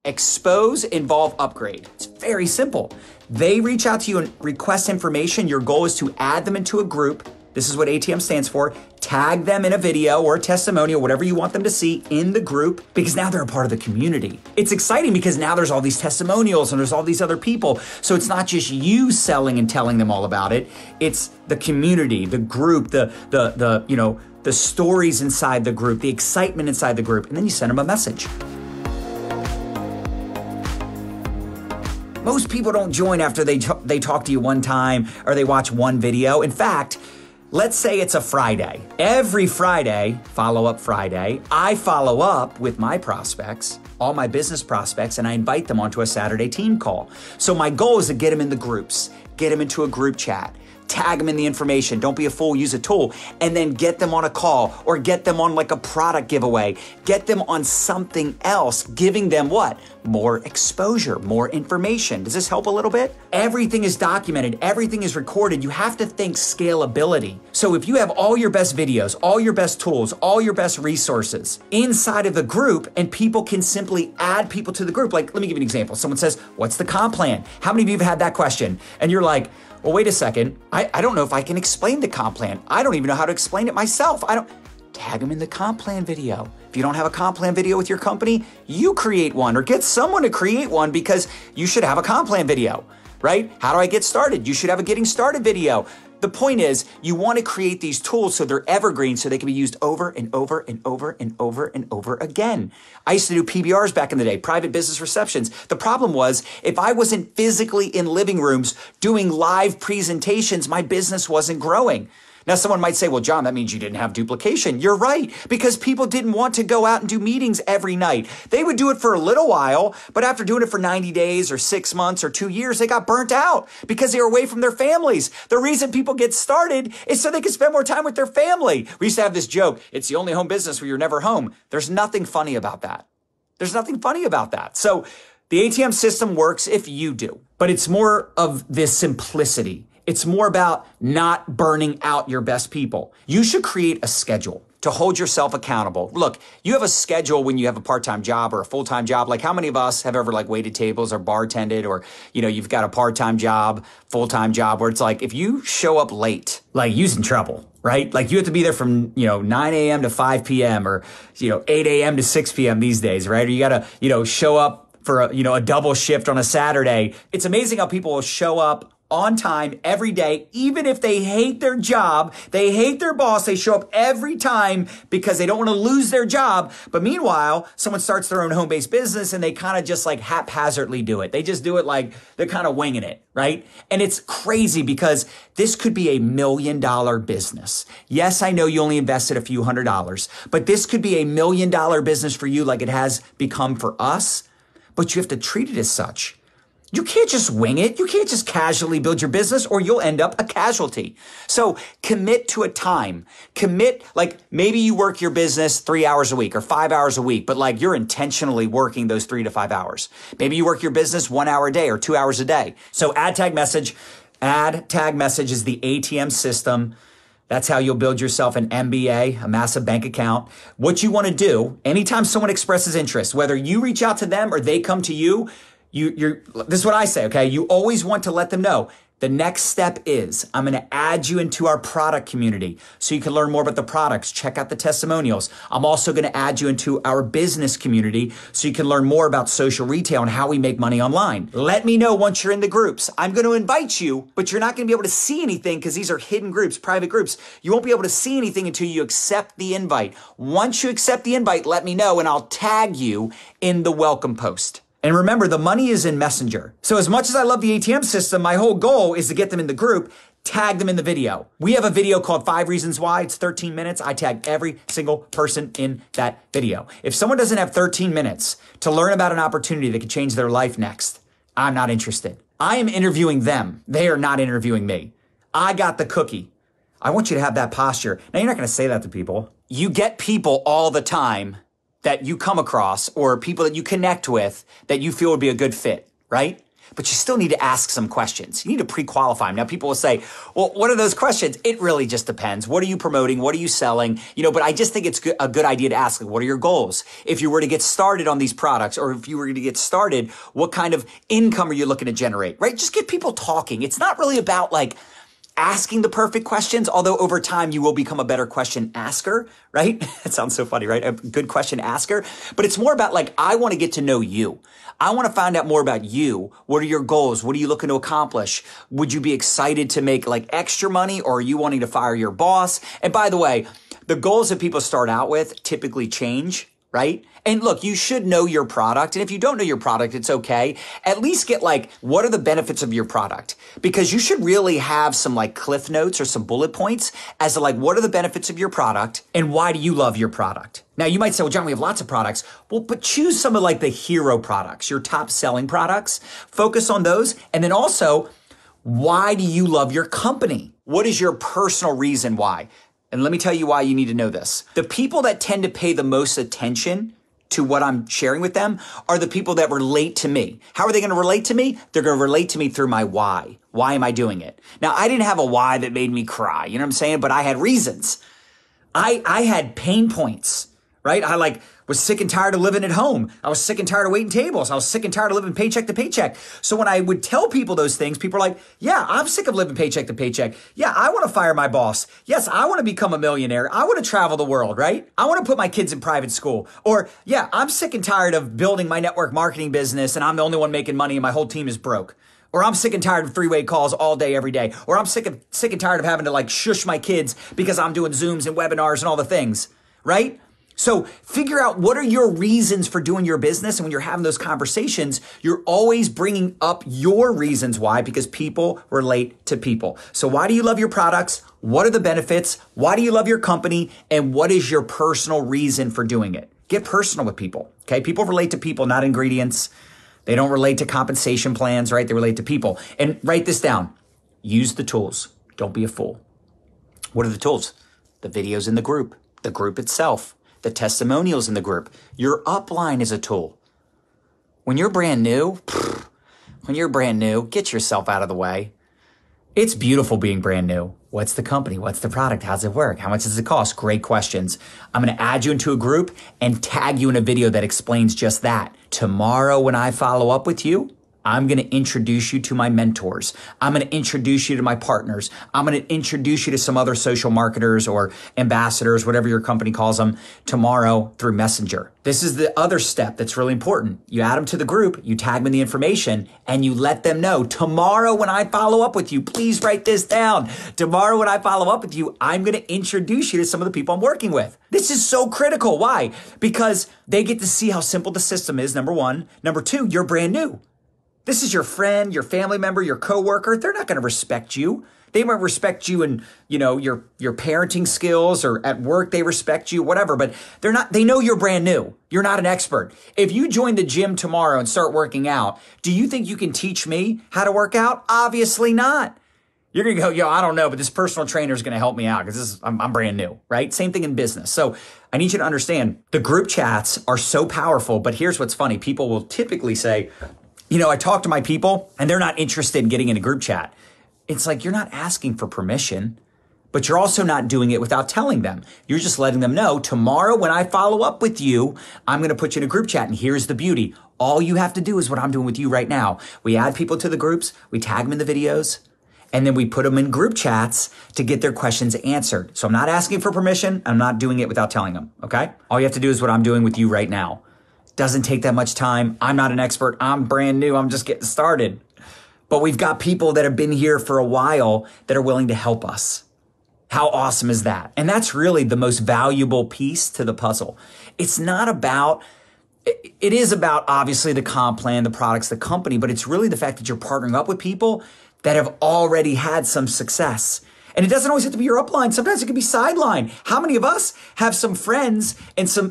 expose, involve, upgrade. It's very simple. They reach out to you and request information. Your goal is to add them into a group. This is what ATM stands for. Tag them in a video or a testimonial, whatever you want them to see in the group, because now they're a part of the community. It's exciting because now there's all these testimonials and there's all these other people. So it's not just you selling and telling them all about it. It's the community, the group, the stories inside the group, the excitement inside the group, and then you send them a message. Most people don't join after they talk to you one time or they watch one video. In fact, let's say it's a Friday. Every Friday, follow-up Friday, I follow up with my prospects, all my business prospects, and I invite them onto a Saturday team call. So my goal is to get them in the groups, get them into a group chat, tag them in the information. Don't be a fool, use a tool, and then get them on a call or get them on like a product giveaway. Get them on something else, giving them what? More exposure, more information. Does this help a little bit? Everything is documented. Everything is recorded. You have to think scalability. So if you have all your best videos, all your best tools, all your best resources inside of the group, and people can simply add people to the group. Like, let me give you an example. Someone says, what's the comp plan? How many of you have had that question? And you're like, well, wait a second. I don't know if I can explain the comp plan. I don't even know how to explain it myself. Tag them in the comp plan video. If you don't have a comp plan video with your company, you create one or get someone to create one, because you should have a comp plan video, right? How do I get started? You should have a getting started video. The point is, you want to create these tools so they're evergreen, so they can be used over and over and over and over and over again. I used to do PBRs back in the day, private business receptions. The problem was, if I wasn't physically in living rooms doing live presentations, my business wasn't growing. Now, someone might say, well, John, that means you didn't have duplication. You're right, because people didn't want to go out and do meetings every night. They would do it for a little while, but after doing it for 90 days or 6 months or 2 years, they got burnt out because they were away from their families. The reason people get started is so they can spend more time with their family. We used to have this joke, it's the only home business where you're never home. There's nothing funny about that. There's nothing funny about that. So the ATM system works if you do, but it's more of this simplicity. It's more about not burning out your best people. You should create a schedule to hold yourself accountable. Look, you have a schedule when you have a part-time job or a full-time job. Like, how many of us have ever like waited tables or bartended, or, you've got a part-time job, full-time job where it's like, if you show up late, like, you're in trouble, right? Like, you have to be there from, 9 a.m. to 5 p.m. or, 8 a.m. to 6 p.m. these days, right? Or you got to, show up for a double shift on a Saturday. It's amazing how people will show up on time every day, even if they hate their job, they hate their boss, they show up every time because they don't want to lose their job. But meanwhile, someone starts their own home-based business and they kind of just like haphazardly do it. They just do it like they're kind of winging it, right? And it's crazy because this could be $1 million business. Yes, I know you only invested a few $100s, but this could be $1 million business for you, like it has become for us, but you have to treat it as such. You can't just wing it. You can't just casually build your business, or you'll end up a casualty. So commit to a time. Commit, like, maybe you work your business 3 hours a week or 5 hours a week, but like you're intentionally working those 3 to 5 hours. Maybe you work your business 1 hour a day or 2 hours a day. So add tag message. Add tag message is the ATM system. That's how you'll build yourself an MBA, a massive bank account. What you want to do, anytime someone expresses interest, whether you reach out to them or they come to you, this is what I say, okay? You always want to let them know. The next step is I'm going to add you into our product community so you can learn more about the products, check out the testimonials. I'm also going to add you into our business community so you can learn more about social retail and how we make money online. Let me know once you're in the groups. I'm going to invite you, but you're not going to be able to see anything because these are hidden groups, private groups. You won't be able to see anything until you accept the invite. Once you accept the invite, let me know and I'll tag you in the welcome post. And remember, the money is in Messenger. So as much as I love the ATM system, my whole goal is to get them in the group, tag them in the video. We have a video called 5 Reasons Why. It's 13 minutes. I tag every single person in that video. If someone doesn't have 13 minutes to learn about an opportunity that could change their life next, I'm not interested. I am interviewing them. They are not interviewing me. I got the cookie. I want you to have that posture. Now, you're not going to say that to people. You get people all the time that you come across or people that you connect with that you feel would be a good fit, right? but you still need to ask some questions. You need to pre-qualify them. Now, people will say, well, what are those questions? It really just depends. What are you promoting? What are you selling? But I just think it's a good idea to ask, like, what are your goals? If you were to get started on these products, or if you were to get started, what kind of income are you looking to generate, right? Just get people talking. It's not really about like asking the perfect questions, although over time you will become a better question asker, right? It sounds so funny, right? A good question asker. But it's more about like, I want to get to know you. I want to find out more about you. What are your goals? What are you looking to accomplish? Would you be excited to make like extra money, or are you wanting to fire your boss? And by the way, the goals that people start out with typically change, right? And look, you should know your product. And if you don't know your product, it's okay. At least get like, what are the benefits of your product? Because you should really have some like cliff notes or some bullet points as to like, what are the benefits of your product and why do you love your product? Now you might say, well, John, we have lots of products. Well, but choose some of like the hero products, your top selling products, focus on those. And then also, why do you love your company? What is your personal reason why? And let me tell you why you need to know this. The people that tend to pay the most attention to what I'm sharing with them are the people that relate to me. How are they going to relate to me? They're going to relate to me through my why. Why am I doing it? Now, I didn't have a why that made me cry, you know what I'm saying? But I had reasons. I had pain points, right? I like was sick and tired of living at home. I was sick and tired of waiting tables. I was sick and tired of living paycheck to paycheck. So when I would tell people those things, people are like, yeah, I'm sick of living paycheck to paycheck. Yeah, I want to fire my boss. Yes, I want to become a millionaire. I want to travel the world, right? I want to put my kids in private school. Or yeah, I'm sick and tired of building my network marketing business and I'm the only one making money and my whole team is broke. Or I'm sick and tired of three-way calls all day, every day. Or I'm sick and tired of having to like shush my kids because I'm doing Zooms and webinars and all the things, right? So figure out what are your reasons for doing your business. And when you're having those conversations, you're always bringing up your reasons why, because people relate to people. So why do you love your products? What are the benefits? Why do you love your company? And what is your personal reason for doing it? Get personal with people. Okay. People relate to people, not ingredients. They don't relate to compensation plans, right? They relate to people. And write this down. Use the tools. Don't be a fool. What are the tools? The videos in the group itself, the testimonials in the group. Your upline is a tool. When you're brand new, get yourself out of the way. It's beautiful being brand new. What's the company? What's the product? How's it work? How much does it cost? Great questions. I'm going to add you into a group and tag you in a video that explains just that. Tomorrow, when I follow up with you, I'm going to introduce you to my mentors. I'm going to introduce you to my partners. I'm going to introduce you to some other social marketers or ambassadors, whatever your company calls them, tomorrow through Messenger. This is the other step that's really important. You add them to the group, you tag them in the information, and you let them know, tomorrow when I follow up with you, please write this down. Tomorrow when I follow up with you, I'm going to introduce you to some of the people I'm working with. This is so critical. Why? Because they get to see how simple the system is, number one. Number two, you're brand new. This is your friend, your family member, your coworker. They're not going to respect you. They might respect you in, your parenting skills, or at work they respect you, whatever, but they know you're brand new. You're not an expert. If you join the gym tomorrow and start working out, do you think you can teach me how to work out? Obviously not. You're going to go, I don't know, but this personal trainer is going to help me out because I'm brand new, right? Same thing in business. So I need you to understand the group chats are so powerful, but here's what's funny. People will typically say, I talk to my people and they're not interested in getting in a group chat. It's like, you're not asking for permission, but you're also not doing it without telling them. You're just letting them know, tomorrow when I follow up with you, I'm going to put you in a group chat. And here's the beauty. All you have to do is what I'm doing with you right now. We add people to the groups, we tag them in the videos, and then we put them in group chats to get their questions answered. So I'm not asking for permission. I'm not doing it without telling them. Okay. All you have to do is what I'm doing with you right now. Doesn't take that much time. I'm not an expert. I'm brand new. I'm just getting started. But we've got people that have been here for a while that are willing to help us. How awesome is that? And that's really the most valuable piece to the puzzle. It is about obviously the comp plan, the products, the company, but it's really the fact that you're partnering up with people that have already had some success. And it doesn't always have to be your upline. Sometimes it can be sideline. How many of us have some friends and some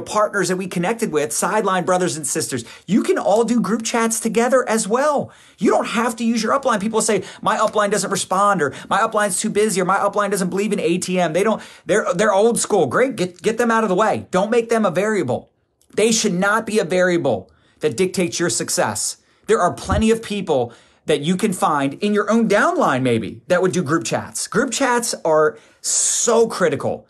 partners that we connected with, sideline brothers and sisters? You can all do group chats together as well. You don't have to use your upline. People say, my upline doesn't respond, or my upline's too busy, or my upline doesn't believe in ATM. They're old school. Great. Get them out of the way. Don't make them a variable. They should not be a variable that dictates your success. There are plenty of people that you can find in your own downline maybe that would do group chats. Group chats are so critical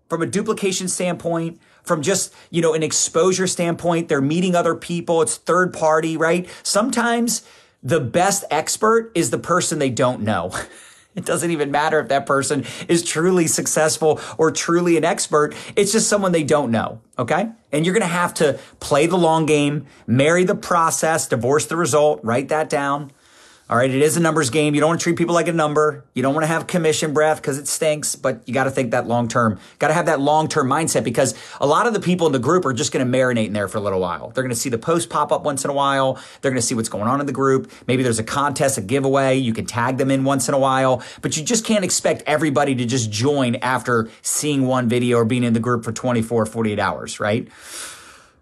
from a duplication standpoint, from just, an exposure standpoint. They're meeting other people. It's third party, right? Sometimes the best expert is the person they don't know. It doesn't even matter if that person is truly successful or truly an expert. It's just someone they don't know, okay? And you're going to have to play the long game, marry the process, divorce the result, write that down. All right, it is a numbers game. You don't want to treat people like a number. You don't want to have commission breath because it stinks, but you got to think that long term. Got to have that long-term mindset because a lot of the people in the group are just going to marinate in there for a little while. They're going to see the post pop up once in a while. They're going to see what's going on in the group. Maybe there's a contest, a giveaway. You can tag them in once in a while, but you just can't expect everybody to just join after seeing one video or being in the group for 24, 48 hours, right?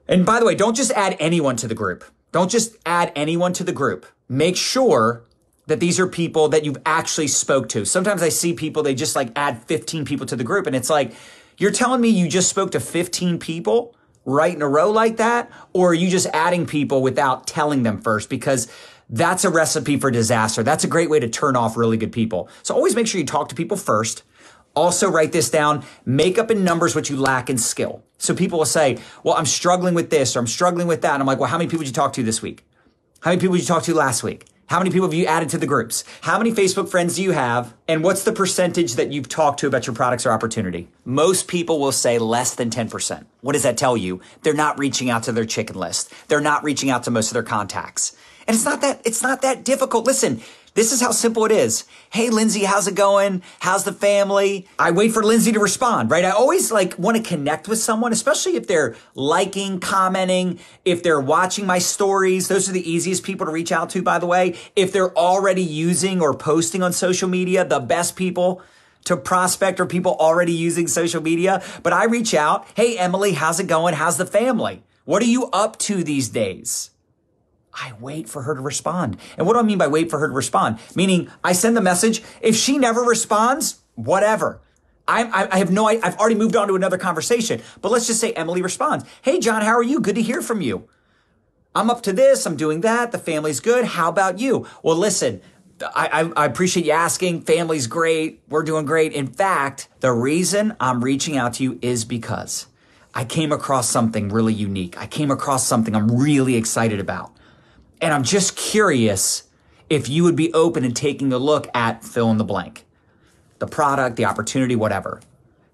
And by the way, don't just add anyone to the group. Don't just add anyone to the group. Make sure that these are people that you've actually spoke to. Sometimes I see people, they just add 15 people to the group. And it's like, you're telling me you just spoke to 15 people right in a row like that? Or are you just adding people without telling them first? Because that's a recipe for disaster. That's a great way to turn off really good people. So always make sure you talk to people first. Also write this down, make up in numbers what you lack in skill. So people will say, well, I'm struggling with this or I'm struggling with that. And I'm like, well, how many people did you talk to this week? How many people did you talk to last week? How many people have you added to the groups? How many Facebook friends do you have? And what's the percentage that you've talked to about your products or opportunity? Most people will say less than 10%. What does that tell you? They're not reaching out to their chicken list. They're not reaching out to most of their contacts. And it's not that difficult. Listen, this is how simple it is. Hey, Lindsay, how's it going? How's the family? I wait for Lindsay to respond, right? I always want to connect with someone, especially if they're liking, commenting, if they're watching my stories. Those are the easiest people to reach out to, by the way. If they're already using or posting on social media, the best people to prospect are people already using social media. But I reach out. Hey, Emily, how's it going? How's the family? What are you up to these days? I wait for her to respond. And what do I mean by wait for her to respond? Meaning I send the message. If she never responds, whatever. I've already moved on to another conversation. But let's just say Emily responds. Hey, John, how are you? Good to hear from you. I'm up to this. I'm doing that. The family's good. How about you? Well, listen, I appreciate you asking. Family's great. We're doing great. In fact, the reason I'm reaching out to you is because I came across something really unique. I came across something I'm really excited about. And I'm just curious if you would be open and taking a look at fill in the blank, the product, the opportunity, whatever.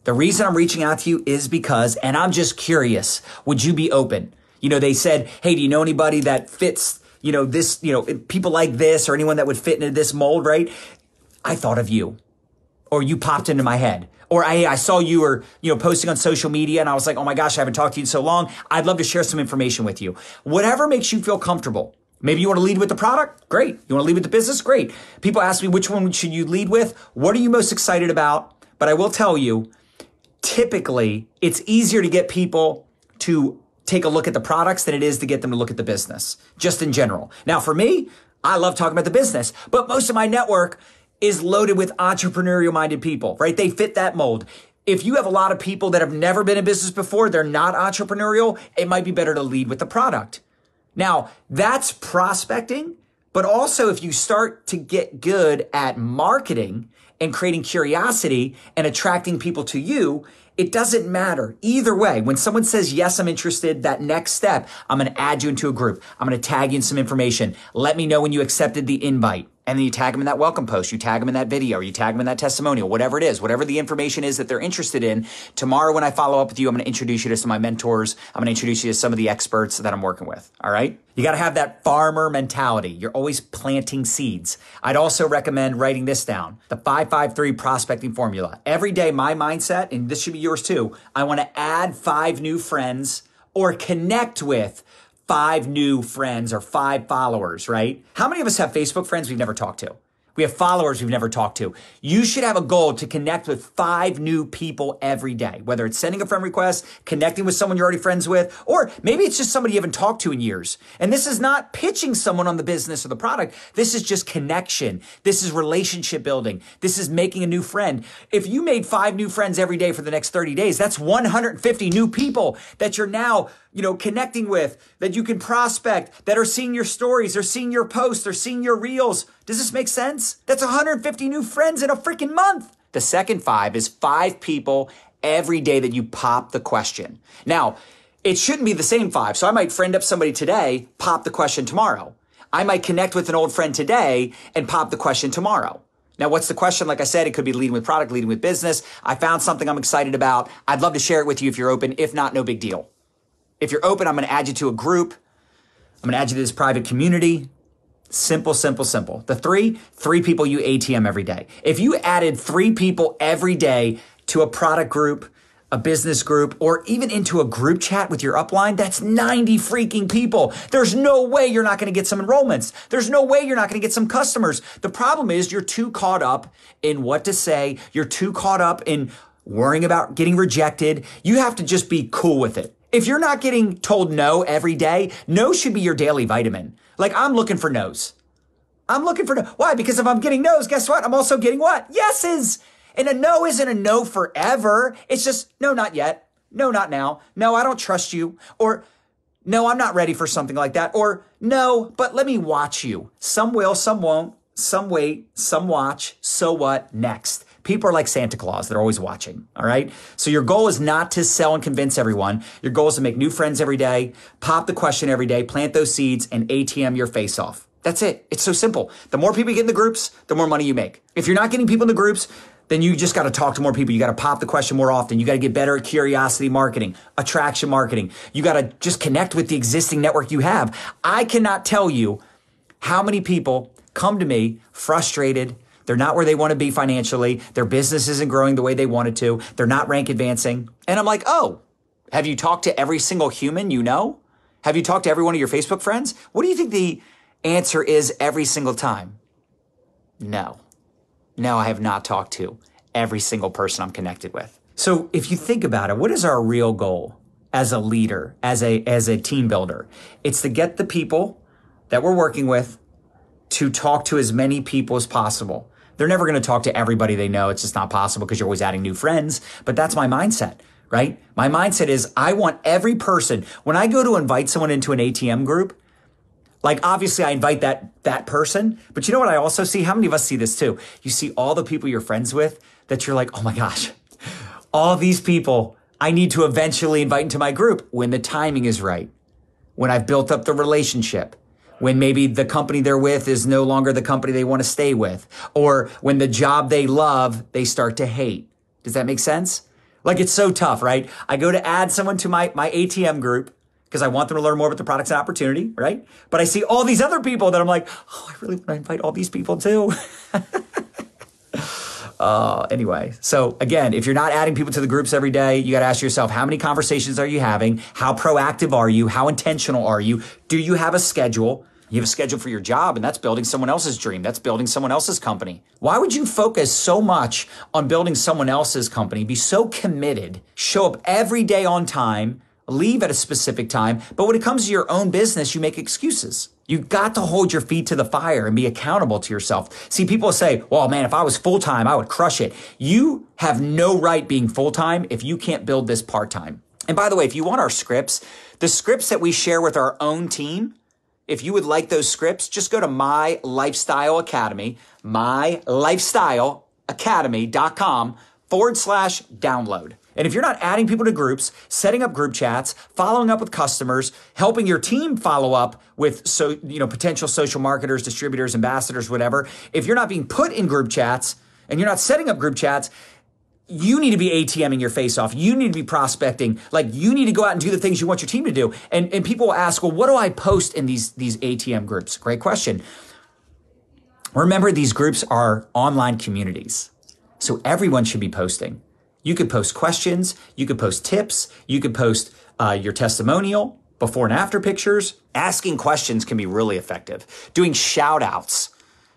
The reason I'm reaching out to you is because, and I'm just curious, would you be open? They said, hey, do you know anybody that fits, this, people like this or anyone that would fit into this mold, right? I thought of you, or you popped into my head. Or I saw you were, posting on social media and I was like, oh my gosh, I haven't talked to you in so long. I'd love to share some information with you. Whatever makes you feel comfortable. Maybe you want to lead with the product? Great. You want to lead with the business? Great. People ask me, which one should you lead with? What are you most excited about? But I will tell you, typically, it's easier to get people to take a look at the products than it is to get them to look at the business, just in general. Now, for me, I love talking about the business, but most of my network is loaded with entrepreneurial-minded people, right? They fit that mold. If you have a lot of people that have never been in business before, they're not entrepreneurial, it might be better to lead with the product. Now, that's prospecting, but also if you start to get good at marketing and creating curiosity and attracting people to you, it doesn't matter. Either way, when someone says, yes, I'm interested, that next step, I'm going to add you into a group. I'm going to tag you in some information. Let me know when you accepted the invite. And then you tag them in that welcome post, you tag them in that video, or you tag them in that testimonial, whatever it is, whatever the information is that they're interested in. Tomorrow when I follow up with you, I'm going to introduce you to some of my mentors. I'm going to introduce you to some of the experts that I'm working with. All right. You got to have that farmer mentality. You're always planting seeds. I'd also recommend writing this down, the 5-5-3 prospecting formula. Every day, my mindset, and this should be yours too, I want to add 5 new friends or connect with 5 new friends or 5 followers, right? How many of us have Facebook friends we've never talked to? We have followers we've never talked to. You should have a goal to connect with 5 new people every day, whether it's sending a friend request, connecting with someone you're already friends with, or maybe it's just somebody you haven't talked to in years. And this is not pitching someone on the business or the product. This is just connection. This is relationship building. This is making a new friend. If you made 5 new friends every day for the next 30 days, that's 150 new people that you're now connecting with, that you can prospect, that are seeing your stories, they're seeing your posts, they're seeing your reels. Does this make sense? That's 150 new friends in a freaking month. The second 5 is 5 people every day that you pop the question. Now, it shouldn't be the same 5. So I might friend up somebody today, pop the question tomorrow. I might connect with an old friend today and pop the question tomorrow. Now, what's the question? Like I said, it could be leading with product, leading with business. I found something I'm excited about. I'd love to share it with you if you're open. If not, no big deal. If you're open, I'm going to add you to a group. I'm going to add you to this private community. Simple, simple, simple. The three people you ATM every day. If you added 3 people every day to a product group, a business group, or even into a group chat with your upline, that's 90 freaking people. There's no way you're not going to get some enrollments. There's no way you're not going to get some customers. The problem is you're too caught up in what to say. You're too caught up in worrying about getting rejected. You have to just be cool with it. If you're not getting told no every day, no should be your daily vitamin. Like, I'm looking for no's. I'm looking for no. Why? Because if I'm getting no's, guess what? I'm also getting what? Yeses. And a no isn't a no forever. It's just, no, not yet. No, not now. No, I don't trust you. Or, no, I'm not ready for something like that. Or, no, but let me watch you. Some will, some won't. Some wait, some watch. So what? Next. People are like Santa Claus. They're always watching. All right. So your goal is not to sell and convince everyone. Your goal is to make new friends every day, pop the question every day, plant those seeds, and ATM your face off. That's it. It's so simple. The more people you get in the groups, the more money you make. If you're not getting people in the groups, then you just got to talk to more people. You got to pop the question more often. You got to get better at curiosity marketing, attraction marketing. You got to just connect with the existing network you have. I cannot tell you how many people come to me frustrated. They're not where they want to be financially. Their business isn't growing the way they wanted to. They're not rank advancing. And I'm like, oh, have you talked to every single human you know? Have you talked to every one of your Facebook friends? What do you think the answer is every single time? No. No, I have not talked to every single person I'm connected with. So if you think about it, what is our real goal as a leader, as a team builder? It's to get the people that we're working with to talk to as many people as possible. They're never going to talk to everybody they know. It's just not possible because you're always adding new friends. But that's my mindset, right? My mindset is I want every person, when I go to invite someone into an ATM group, like, obviously, I invite that person. But you know what I also see? How many of us see this too? You see all the people you're friends with that you're like, oh my gosh, all these people I need to eventually invite into my group when the timing is right, when I've built up the relationship, when maybe the company they're with is no longer the company they want to stay with, or when the job they love, they start to hate. Does that make sense? Like, it's so tough, right? I go to add someone to my ATM group, because I want them to learn more about the products and opportunity, right? But I see all these other people that I'm like, oh, I really want to invite all these people too. Anyway, so again, if you're not adding people to the groups every day, you got to ask yourself, how many conversations are you having? How proactive are you? How intentional are you? Do you have a schedule? You have a schedule for your job, and that's building someone else's dream. That's building someone else's company. Why would you focus so much on building someone else's company, be so committed, show up every day on time, leave at a specific time, but when it comes to your own business, you make excuses? You've got to hold your feet to the fire and be accountable to yourself. See, people say, well, man, if I was full-time, I would crush it. You have no right being full-time if you can't build this part-time. And by the way, if you want our scripts, the scripts that we share with our own team, if you would like those scripts, just go to My Lifestyle Academy, mylifestyleacademy.com/download. And if you're not adding people to groups, setting up group chats, following up with customers, helping your team follow up with potential social marketers, distributors, ambassadors, whatever, if you're not being put in group chats and you're not setting up group chats, you need to be ATMing your face off. You need to be prospecting. Like, you need to go out and do the things you want your team to do. And people will ask, well, what do I post in these ATM groups? Great question. Remember, these groups are online communities, so everyone should be posting. You could post questions, you could post tips, you could post your testimonial, before and after pictures. Asking questions can be really effective. Doing shout outs.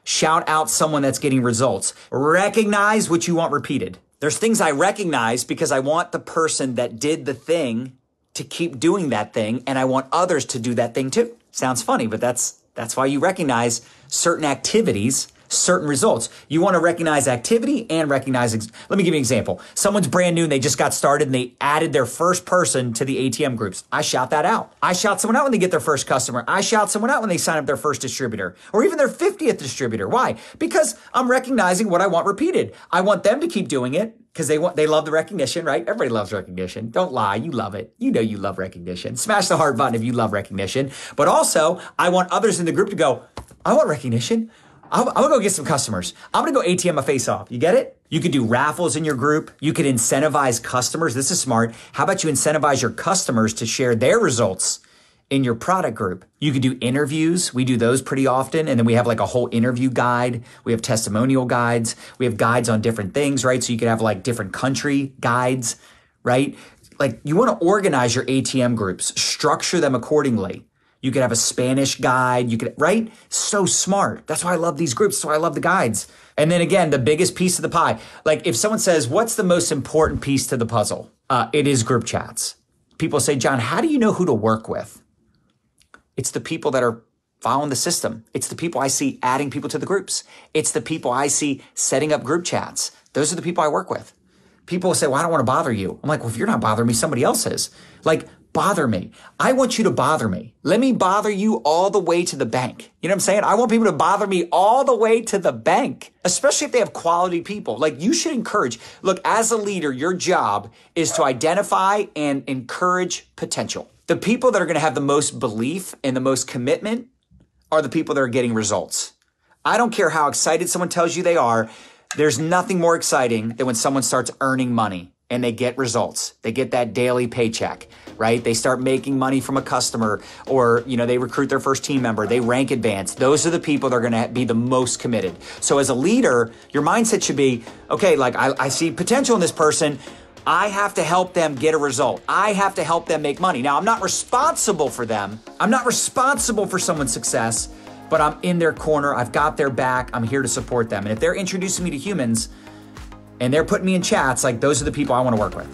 Shout out someone that's getting results. Recognize what you want repeated. There's things I recognize because I want the person that did the thing to keep doing that thing, and I want others to do that thing too. Sounds funny, but that's why you recognize certain activities, certain results. You want to recognize activity and recognize, let me give you an example. Someone's brand new and they just got started and they added their first person to the ATM groups. I shout that out. I shout someone out when they get their first customer. I shout someone out when they sign up their first distributor or even their 50th distributor. Why? Because I'm recognizing what I want repeated. I want them to keep doing it because they love the recognition, right? Everybody loves recognition. Don't lie. You love it. You know you love recognition. Smash the heart button if you love recognition. But also, I want others in the group to go, I want recognition. I'm going to go get some customers. I'm going to go ATM a face off. You get it? You could do raffles in your group. You could incentivize customers. This is smart. How about you incentivize your customers to share their results in your product group? You could do interviews. We do those pretty often. And then we have like a whole interview guide. We have testimonial guides. We have guides on different things, right? So you could have like different country guides, right? Like you want to organize your ATM groups, structure them accordingly. You could have a Spanish guide. You could, right? So smart. That's why I love these groups. That's why I love the guides. And then again, the biggest piece of the pie. Like if someone says, what's the most important piece to the puzzle? It is group chats. People say, John, how do you know who to work with? It's the people that are following the system. It's the people I see adding people to the groups. It's the people I see setting up group chats. Those are the people I work with. People will say, well, I don't want to bother you. I'm like, well, if you're not bothering me, somebody else is. Like, bother me. I want you to bother me. Let me bother you all the way to the bank. You know what I'm saying? I want people to bother me all the way to the bank, especially if they have quality people. Like you should encourage. Look, as a leader, your job is to identify and encourage potential. The people that are going to have the most belief and the most commitment are the people that are getting results. I don't care how excited someone tells you they are. There's nothing more exciting than when someone starts earning money and they get results. They get that daily paycheck, right? They start making money from a customer or, they recruit their first team member. They rank advance. Those are the people that are going to be the most committed. So as a leader, your mindset should be, okay, like I see potential in this person. I have to help them get a result. I have to help them make money. Now, I'm not responsible for them. I'm not responsible for someone's success, but I'm in their corner. I've got their back. I'm here to support them. And if they're introducing me to humans and they're putting me in chats, like those are the people I want to work with.